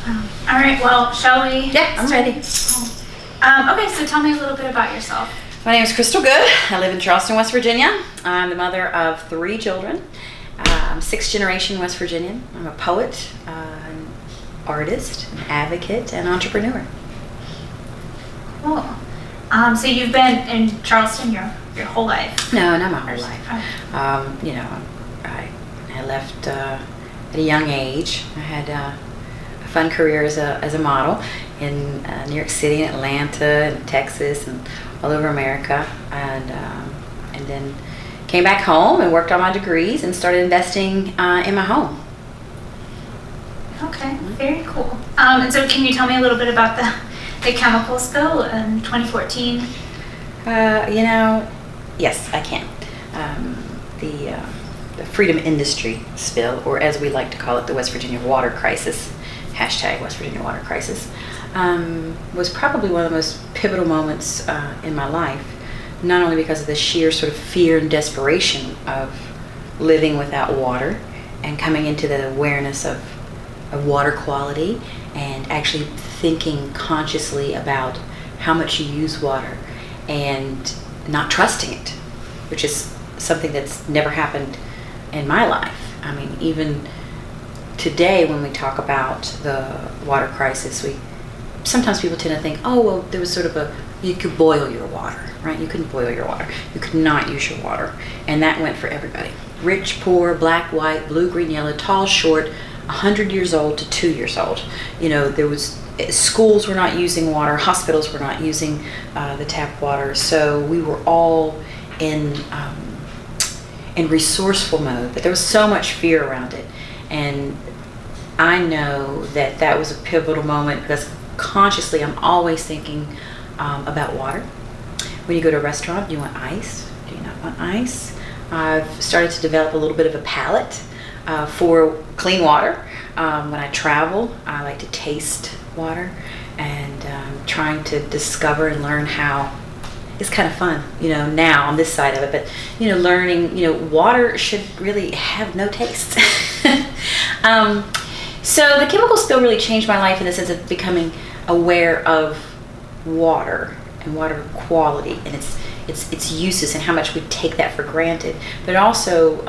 All right, well, shall we? Yeah, I'm ready. Okay, so tell me a little bit about yourself. My name is Crystal Good. I live in Charleston, West Virginia. I'm the mother of 3 children. I'm 6th generation West Virginian. I'm a poet, an artist, an advocate, and entrepreneur. Cool. So you've been in Charleston your whole life? No, not my whole life. I left at a young age. I had a fun career as a model in New York City, and Atlanta, and Texas, and all over America, and then came back home and worked on my degrees and started investing in my home. Okay, very cool. And so can you tell me a little bit about the chemical spill in 2014? Yes, I can. The freedom industry spill, or as we like to call it, the West Virginia water crisis, hashtag West Virginia water crisis, was probably one of the most pivotal moments in my life, not only because of the sheer sort of fear and desperation of living without water and coming into the awareness of water quality and actually thinking consciously about how much you use water and not trusting it, which is something that's never happened in my life. I mean, even today when we talk about the water crisis, sometimes people tend to think, oh, well, there was sort of you could boil your water, right? You couldn't boil your water. You could not use your water. And that went for everybody. Rich, poor, black, white, blue, green, yellow, tall, short, 100 years old to 2 years old. Schools were not using water, hospitals were not using the tap water. So we were all in resourceful mode, but there was so much fear around it. And I know that was a pivotal moment because consciously I'm always thinking about water. When you go to a restaurant, do you want ice? Do you not want ice? I've started to develop a little bit of a palate for clean water. When I travel, I like to taste water, and trying to discover and learn how. It's kind of fun, now on this side of it, but, learning, water should really have no taste. So the chemical spill really changed my life in the sense of becoming aware of water and water quality and its uses and how much we take that for granted. But it also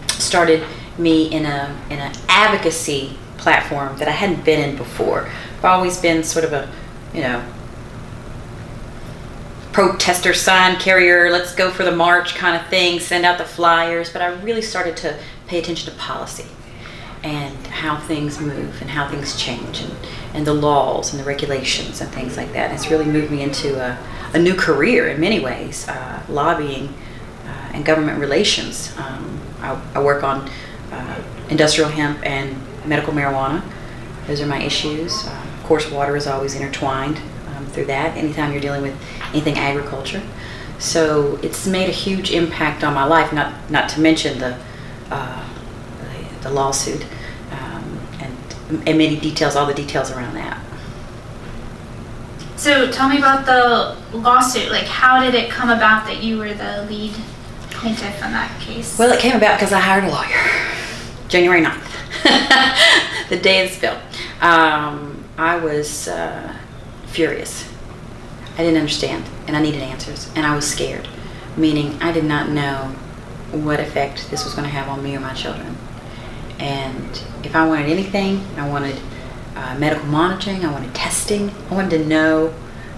started me in an advocacy platform that I hadn't been in before. I've always been sort of a, protester, sign carrier, let's go for the march kind of thing, send out the flyers, but I really started to pay attention to policy and how things move and how things change and the laws and the regulations and things like that. And it's really moved me into a new career in many ways, lobbying and government relations. I work on industrial hemp and medical marijuana. Those are my issues. Of course, water is always intertwined through that, anytime you're dealing with anything agriculture. So it's made a huge impact on my life, not to mention the lawsuit and many details, all the details around that. So tell me about the lawsuit. Like, how did it come about that you were the lead plaintiff in that case? Well, it came about because I hired a lawyer, January 9th, the day of the spill. I was furious. I didn't understand, and I needed answers, and I was scared, meaning I did not know what effect this was going to have on me or my children. And if I wanted anything, I wanted medical monitoring, I wanted testing, I wanted to know,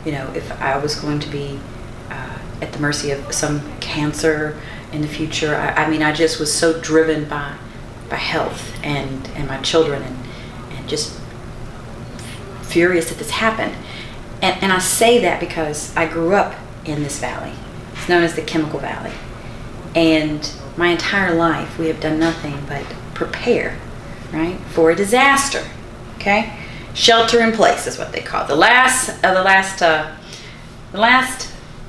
if I was going to be at the mercy of some cancer in the future. I just was so driven by health and my children and just furious that this happened. And I say that because I grew up in this valley. It's known as the Chemical Valley. And my entire life we have done nothing but prepare, right, for a disaster. Okay? Shelter in place is what they call it. The last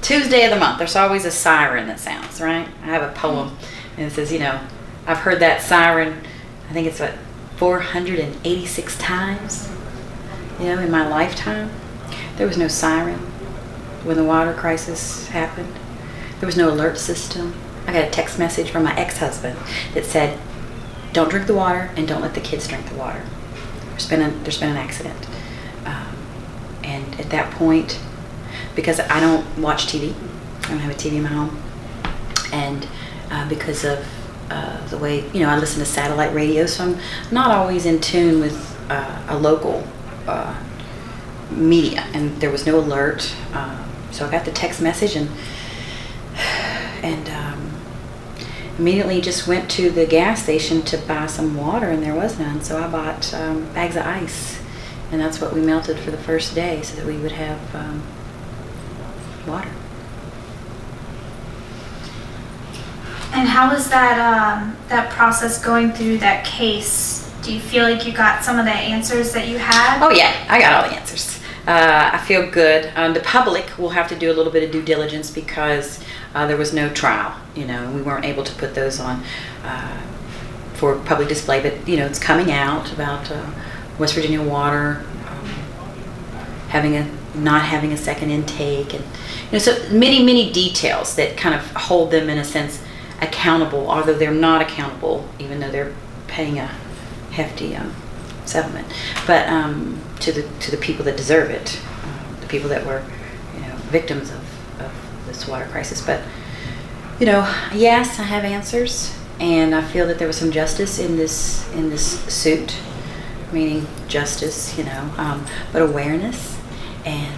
Tuesday of the month, there's always a siren that sounds, right? I have a poem and it says, I've heard that siren, I think it's 486 times, in my lifetime. There was no siren when the water crisis happened. There was no alert system. I got a text message from my ex-husband that said, don't drink the water and don't let the kids drink the water. there's been an accident. And at that point, because I don't watch TV, I don't have a TV in my home, and because of the way, I listen to satellite radio, so I'm not always in tune with a local media, and there was no alert. So I got the text message and immediately just went to the gas station to buy some water, and there was none. So I bought bags of ice, and that's what we melted for the first day so that we would have water. And how was that process going through that case? Do you feel like you got some of the answers that you had? Oh yeah, I got all the answers. I feel good. The public will have to do a little bit of due diligence because there was no trial, and we weren't able to put those on for public display. But it's coming out about West Virginia water not having a second intake, and so many details that kind of hold them in a sense accountable, although they're not accountable, even though they're paying a hefty settlement, but to the people that deserve it, the people that were victims of this water crisis. But yes, I have answers, and I feel that there was some justice in this suit, meaning justice, but awareness, and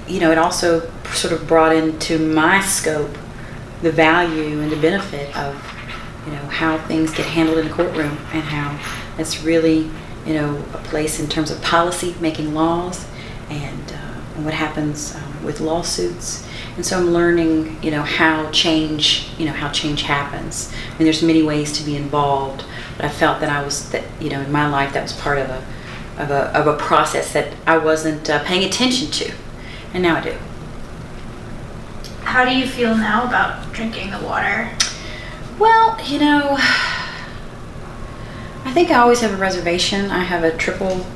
it also sort of brought into my scope the value and the benefit of how things get handled in the courtroom, and how it's really a place in terms of policy making laws, and what happens with lawsuits. And so I'm learning how change happens, and there's many ways to be involved, but I felt that in my life that was part of a process that I wasn't paying attention to, and now I do. How do you feel now about drinking the water? Well, I think I always have a reservation. I have a charcoal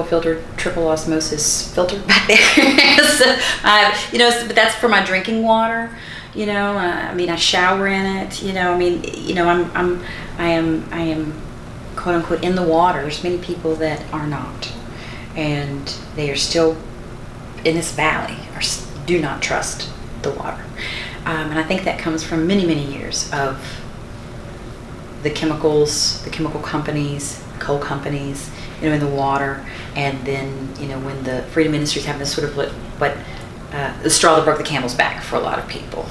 filtered triple osmosis filter back there. So but that's for my drinking water. I shower in it. I am quote unquote in the water. There's many people that are not, and they are still in this valley, or do not trust the water. And I think that comes from many years of the chemical companies, coal companies, in the water, and then when the freedom industries have this sort of what the straw that broke the camel's back for a lot of people.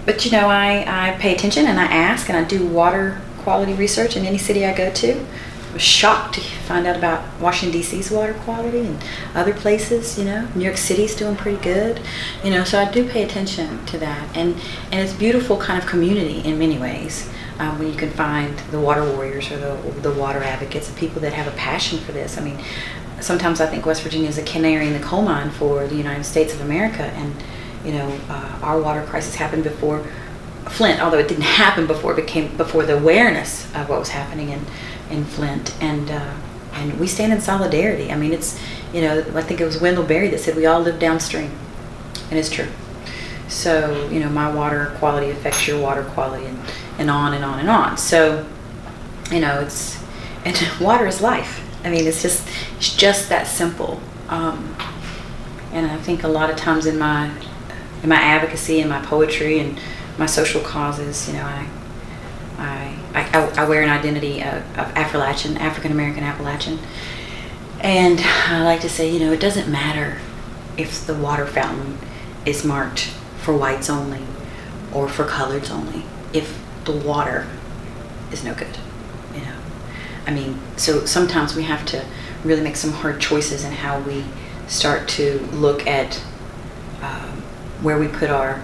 But I pay attention, and I ask, and I do water quality research in any city I go to. I was shocked to find out about Washington D.C.'s water quality and other places. New York City's doing pretty good. So I do pay attention to that, and it's beautiful kind of community in many ways. When you can find the water warriors or the water advocates, the people that have a passion for this. Sometimes I think West Virginia is a canary in the coal mine for the United States of America, and our water crisis happened before Flint, although it didn't happen before the awareness of what was happening in Flint, and we stand in solidarity. It's I think it was Wendell Berry that said we all live downstream, and it's true. So my water quality affects your water quality, and on and on and on. So and water is life. It's just that simple. And I think a lot of times in my advocacy and my poetry and my social causes, I wear an identity of Appalachian, African American Appalachian, and I like to say, it doesn't matter if the water fountain is marked for whites only or for coloreds only, if the water is no good. So sometimes we have to really make some hard choices in how we start to look at where we put our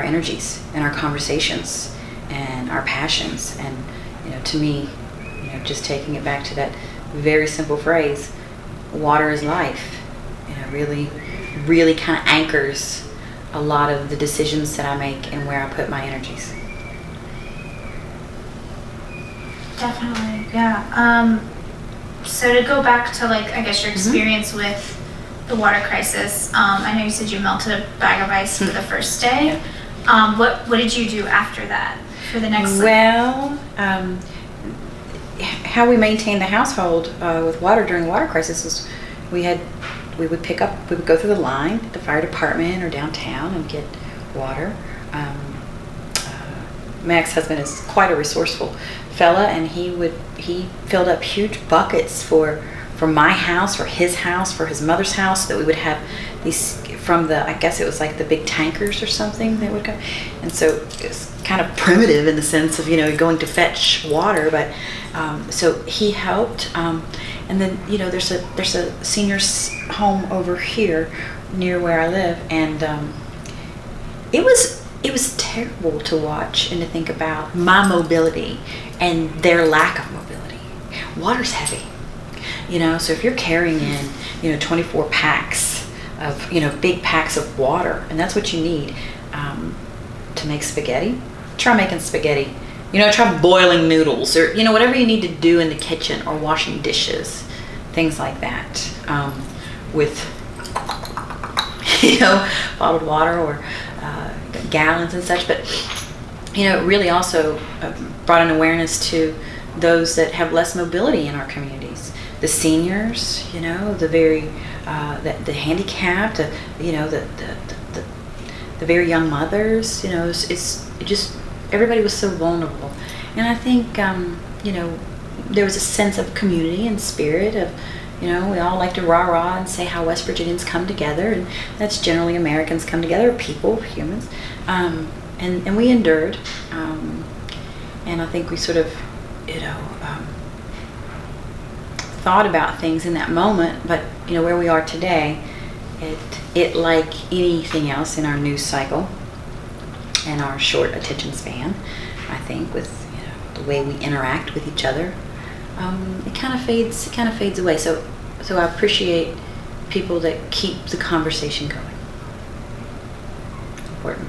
energies and our conversations and our passions. And to me, just taking it back to that very simple phrase, water is life, really kind of anchors a lot of the decisions that I make and where I put my energies. Definitely, yeah. So to go back to your experience with the water crisis, I know you said you melted a bag of ice for the first day. What did you do after that for the next? Well, how we maintained the household with water during the water crisis is we would go through the line at the fire department or downtown and get water. My ex-husband is quite a resourceful fella, and he filled up huge buckets for my house, for his mother's house, that we would have these from I guess it was like the big tankers or something that would come. And so it's kind of primitive in the sense of, going to fetch water, but so he helped. And then, there's a senior's home over here near where I live, and it was terrible to watch and to think about my mobility and their lack of mobility. Water's heavy, so if you're carrying in, 24 packs of, big packs of water, and that's what you need to make spaghetti. Try making spaghetti. Try boiling noodles, or, whatever you need to do in the kitchen, or washing dishes, things like that, with, bottled water or gallons and such. But, it really also brought an awareness to those that have less mobility in our communities. The seniors, the very, the handicapped, the very young mothers, it just, everybody was so vulnerable. And I think, there was a sense of community and spirit of, we all like to rah-rah and say how West Virginians come together, and that's generally Americans come together, people, humans, and we endured, and I think we sort of, thought about things in that moment, but where we are today, it like anything else in our news cycle and our short attention span, I think, with the way we interact with each other, it kind of fades away. So I appreciate people that keep the conversation going. Important.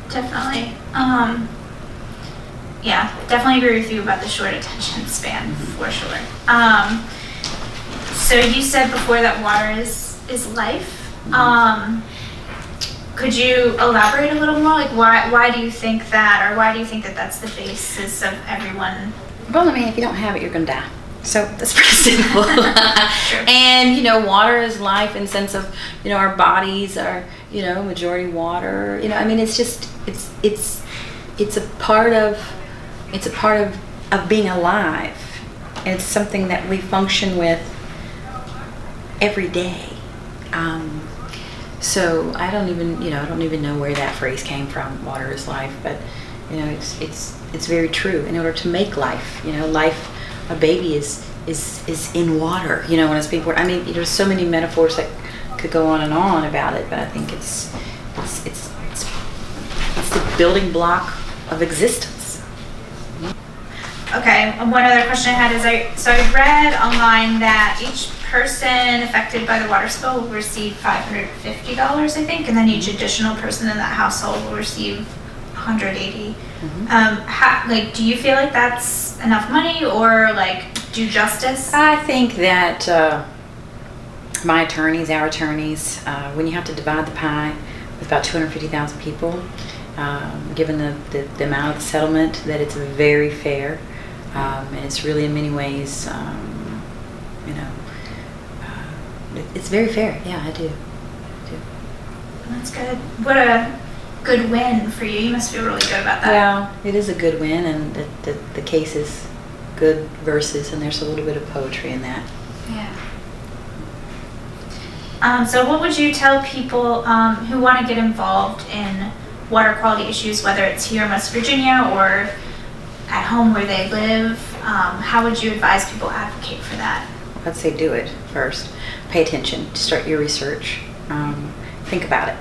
Definitely. Yeah, definitely agree with you about the short attention span, for sure. So you said before that water is life. Could you elaborate a little more? Like, why do you think that, or why do you think that that's the basis of everyone? Well, if you don't have it, you're going to die. So that's pretty simple. Sure. And, water is life in the sense of, our bodies are, majority water. It's just, it's a part of being alive. And it's something that we function with every day. So I don't even know where that phrase came from, water is life, but it's very true. In order to make life, life, a baby is in water, when it's being born. There's so many metaphors that could go on and on about it, but I think it's the building block of existence. Okay, one other question I had is, I read online that each person affected by the water spill will receive $550, I think, and then each additional person in that household will receive $180. Do you feel like that's enough money, or do justice? I think that our attorneys, when you have to divide the pie with about 250,000 people, given the amount of the settlement, that it's very fair, and it's really in many ways, it's very fair. Yeah, I do. That's good. What a good win for you. You must feel really good about that. Well, it is a good win, and the case is good verses, and there's a little bit of poetry in that. Yeah. So what would you tell people who want to get involved in water quality issues, whether it's here in West Virginia or at home where they live? How would you advise people advocate for that? I'd say do it first. Pay attention. Start your research. Think about it.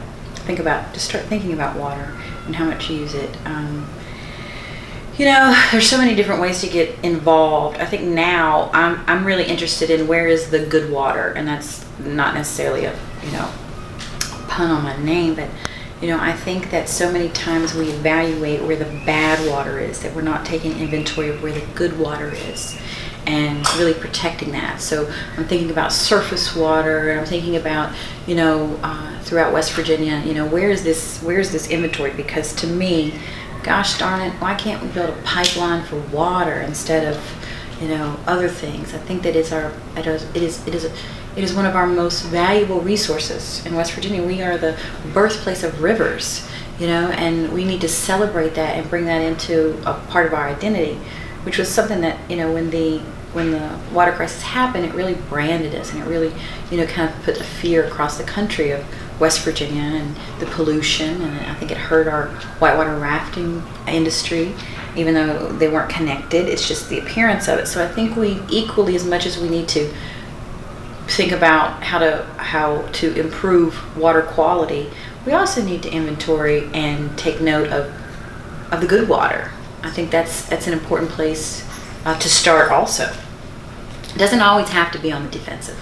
Just start thinking about water and how much you use it. There's so many different ways to get involved. I think now I'm really interested in where is the good water, and that's not necessarily a pun on my name, but I think that so many times we evaluate where the bad water is, that we're not taking inventory of where the good water is. and really protecting that. So I'm thinking about surface water, and I'm thinking about, throughout West Virginia, where is this inventory? Because to me, gosh darn it, why can't we build a pipeline for water instead of, other things? I think that it is one of our most valuable resources in West Virginia. We are the birthplace of rivers, and we need to celebrate that and bring that into a part of our identity, which was something that, when the water crisis happened, it really branded us, and it really, kind of put a fear across the country of West Virginia and the pollution, and I think it hurt our whitewater rafting industry, even though they weren't connected. It's just the appearance of it. So I think we equally, as much as we need to think about how to improve water quality, we also need to inventory and take note of the good water. I think that's an important place to start also. It doesn't always have to be on the defensive.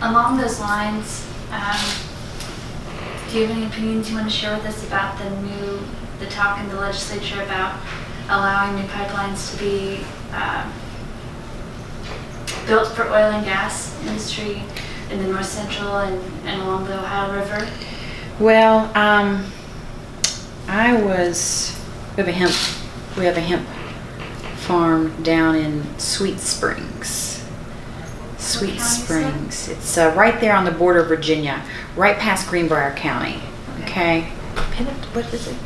Along those lines, do you have any opinions you want to share with us about the talk in the legislature about allowing new pipelines to be built for oil and gas industry in the north central and along the Ohio River? Well, we have a hemp farm down in Sweet Springs. Sweet Springs. It's right there on the border of Virginia, right past Greenbrier County. Okay, what is it?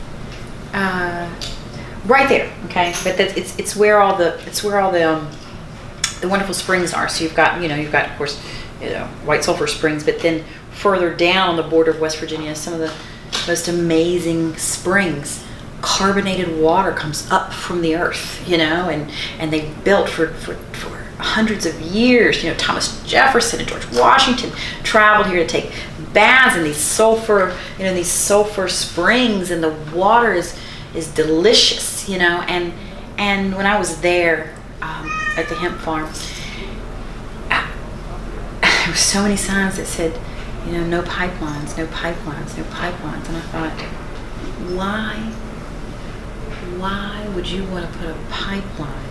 Right there. Okay, but it's where all the wonderful springs are. So you've got of course White Sulphur Springs, but then further down on the border of West Virginia, some of the most amazing springs. Carbonated water comes up from the earth, and they built for hundreds of years. Thomas Jefferson and George Washington traveled here to take baths in these sulfur springs, and the water is delicious, and when I was there at the hemp farm, there were so many signs that said, no pipelines, no pipelines, no pipelines, and I thought, why would you want to put a pipeline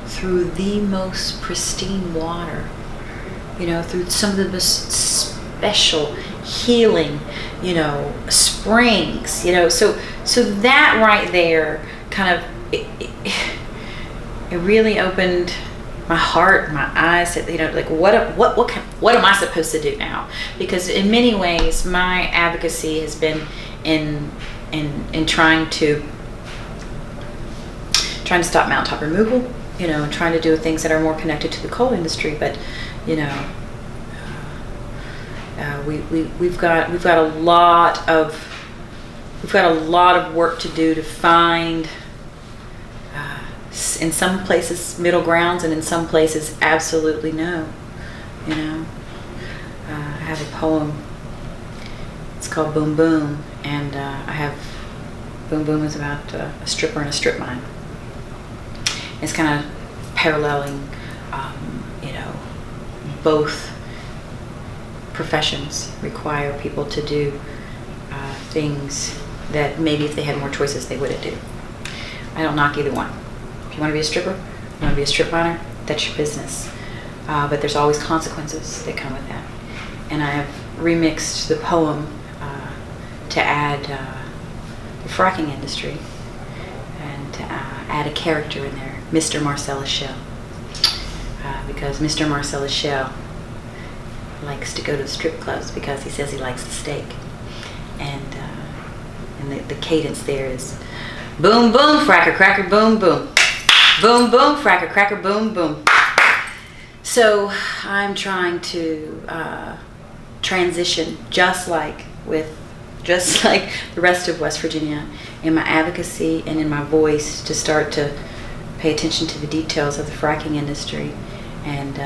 through the most pristine water, through some of the most special healing, springs, so that right there kind of, it really opened my heart, my eyes, like what am I supposed to do now? Because in many ways, my advocacy has been in trying to stop mountaintop removal, and trying to do things that are more connected to the coal industry. But, we've got a lot of work to do to find, in some places, middle grounds, and in some places, absolutely no. I have a poem. It's called Boom Boom, and Boom Boom is about a stripper and a strip mine. It's kind of paralleling, both professions require people to do things that maybe if they had more choices they wouldn't do. I don't knock either one. If you want to be a stripper, you want to be a strip miner, that's your business. But there's always consequences that come with that. And I have remixed the poem to add the fracking industry and to add a character in there, Mr. Marcellus Shell. Because Mr. Marcellus Shell likes to go to the strip clubs because he says he likes the steak. And the cadence there is boom, boom, fracker, cracker, boom, boom. Boom, boom, fracker, cracker, boom, boom. So I'm trying to transition just like the rest of West Virginia in my advocacy and in my voice to start to pay attention to the details of the fracking industry and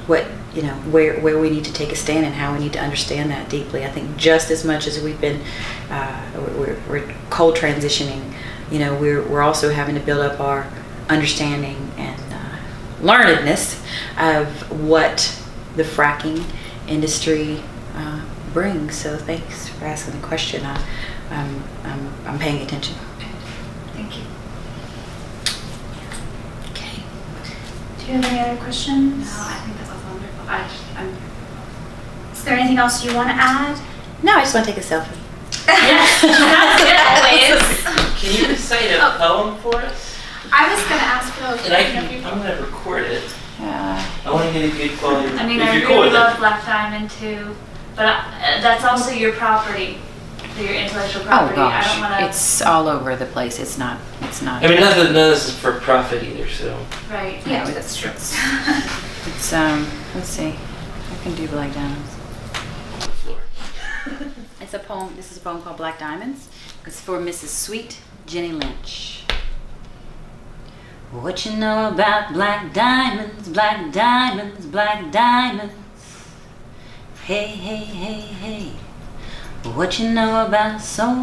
where we need to take a stand and how we need to understand that deeply. I think just as much as we've been we're coal transitioning, we're also having to build up our understanding and learnedness of what the fracking industry brings. So thanks for asking the question. I'm paying attention. Thank you. Do you have any other questions? No, I think that was wonderful. Is there anything else you want to add? No, I just want to take a selfie. That's good always. Can you recite a poem for us? I was going to ask Phil if I'm going to record it. Uh, I want to get a good quality. I mean, if I you're cool really with it. love Black Diamond too, but that's also your property, your intellectual oh property. I gosh, don't want to. it's all over the place. It's not. I mean, none of this is for profit either, so. Right. Yeah, No, that's true. It's let's see. I can do Black Diamonds. On the floor. It's a poem. This is a poem called Black Diamonds. It's for Mrs. Sweet Jenny Lynch. What you know about black diamonds, black diamonds, black diamonds? Hey, hey, hey, hey. What you know about soul?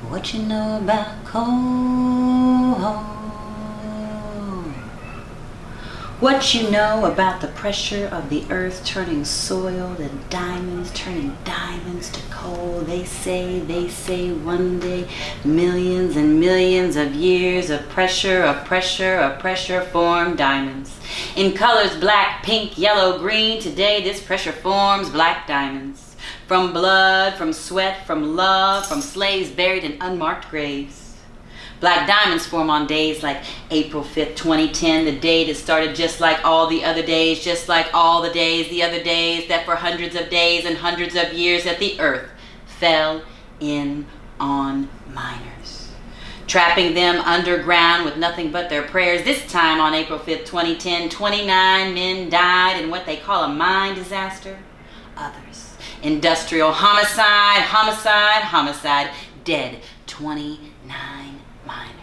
What you know about coal? What you know about the pressure of the earth turning soil to diamonds, turning diamonds to coal? They say one day millions and millions of years of pressure form diamonds. In colors black, pink, yellow, green, today this pressure forms black diamonds. From blood, from sweat, from love, from slaves buried in unmarked graves. Black diamonds form on days like April 5th, 2010, the day that started just like all the other days, just like all the days, the other days, that for hundreds of days and hundreds of years that the earth fell in on miners, trapping them underground with nothing but their prayers. This time on April 5th, 2010, 29 men died in what they call a mine disaster. Others, industrial homicide, dead 29 miners.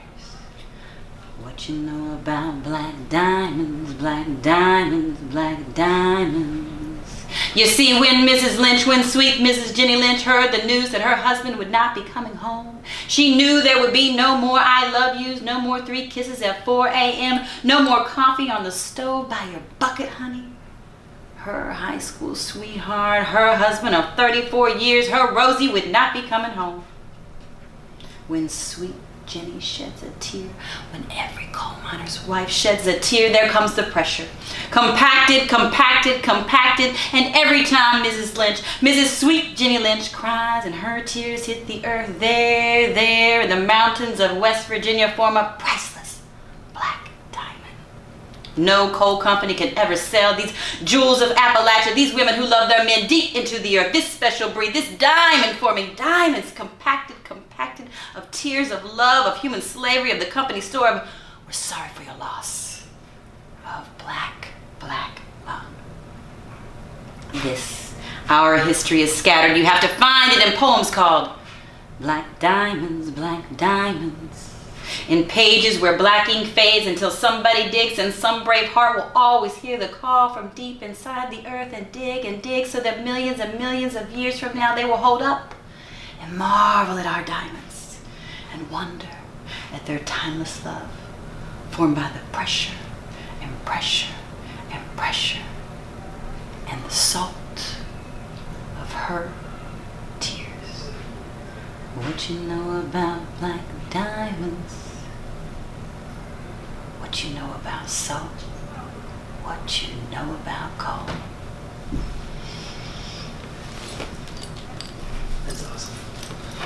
What you know about black diamonds, black diamonds, black diamonds? You see, when sweet Mrs. Jenny Lynch heard the news that her husband would not be coming home, she knew there would be no more I love yous, no more 3 kisses at 4 a.m., no more coffee on the stove by your bucket, honey. Her high school sweetheart, her husband of 34 years, her Rosie would not be coming home. When sweet Jenny sheds a tear, when every coal miner's wife sheds a tear, there comes the pressure. Compacted, and every time Mrs. Sweet Jenny Lynch cries and her tears hit the earth, there, in the mountains of West Virginia form a priceless black diamond. No coal company can ever sell these jewels of Appalachia, these women who love their men deep into the earth, this special breed, this diamond forming diamonds compacted of tears of love, of human slavery, of the company store, of we're sorry for your loss, of black love. This, our history is scattered. You have to find it in poems called Black Diamonds, Black Diamonds. In pages where black ink fades until somebody digs, and some brave heart will always hear the call from deep inside the earth and dig so that millions and millions of years from now they will hold up and marvel at our diamonds and wonder at their timeless love formed by the pressure and the salt of her tears. What you know about black diamonds? What you know about salt? What you know about coal?